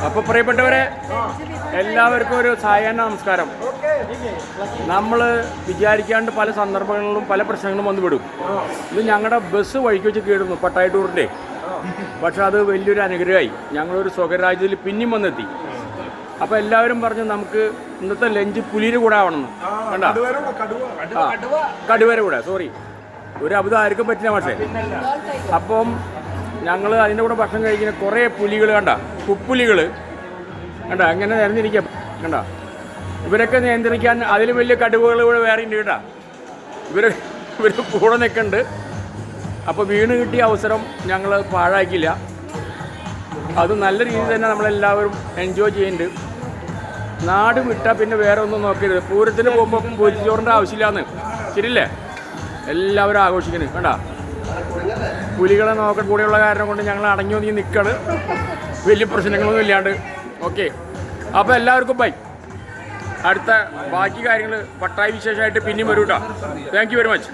അപ്പോൾ പ്രിയപ്പെട്ടവരെ എല്ലാവർക്കും ഒരു സായാഹ്ന നമസ്കാരം. നമ്മൾ വിചാരിക്കാണ്ട് പല സന്ദർഭങ്ങളിലും പല പ്രശ്നങ്ങളും വന്നുവിടും. ഇത് ഞങ്ങളുടെ ബസ് വഴിക്ക് വെച്ച് കയറുന്നു പട്ടായ ടൂറിൻ്റെ. പക്ഷെ അത് വലിയൊരു അനുഗ്രഹമായി. ഞങ്ങളൊരു സ്വകരാജ്യത്തിൽ പിന്നെയും വന്നെത്തി. അപ്പോൾ എല്ലാവരും പറഞ്ഞു നമുക്ക് ഇന്നത്തെ ലഞ്ച് പുലിയുടെ കൂടെ ആവണമെന്ന്. കണ്ട കടുവര കൂടെ, സോറി, ഒരു അബദ്ധം ആർക്കും പറ്റില്ല. പക്ഷേ അപ്പം ഞങ്ങൾ അതിൻ്റെ കൂടെ ഭക്ഷണം കഴിക്കുന്ന കുറേ പുലികൾ കണ്ട, കുപ്പുലികൾ കണ്ട, അങ്ങനെ നിരന്നിരിക്കാം. കണ്ട, ഇവരൊക്കെ നിയന്ത്രിക്കാൻ അതിലും വലിയ കടുവകൾ ഇവിടെ വേറെ ഉണ്ട് കേട്ടാ. ഇവർ കൂടെ നിൽക്കുന്നുണ്ട്. അപ്പോൾ വീണ് കിട്ടിയ അവസരം ഞങ്ങൾ പാഴാക്കില്ല. അത് നല്ല രീതിയിൽ തന്നെ നമ്മളെല്ലാവരും എൻജോയ് ചെയ്യുന്നുണ്ട്. നാട് വിട്ടാൽ പിന്നെ വേറെ ഒന്നും നോക്കരുത്. പൂരത്തിന് പോകുമ്പോൾ പൊരിച്ചോറിൻ്റെ ആവശ്യമില്ലാന്ന്, ശരിയല്ലേ? എല്ലാവരും ആഘോഷിക്കുന്നു. കണ്ട, പുലികളെ നോക്കാൻ കൂടെയുള്ള കാരണം കൊണ്ട് ഞങ്ങൾ അടങ്ങി ഒതുങ്ങി നിൽക്കുകയാണ്, വലിയ പ്രശ്നങ്ങളൊന്നും ഇല്ലാണ്ട്. ഓക്കെ, അപ്പോൾ എല്ലാവർക്കും ബൈ. അടുത്ത ബാക്കി കാര്യങ്ങൾ പട്ടായി വിശേഷമായിട്ട് പിന്നെയും വരും കേട്ടോ. Thank you very much.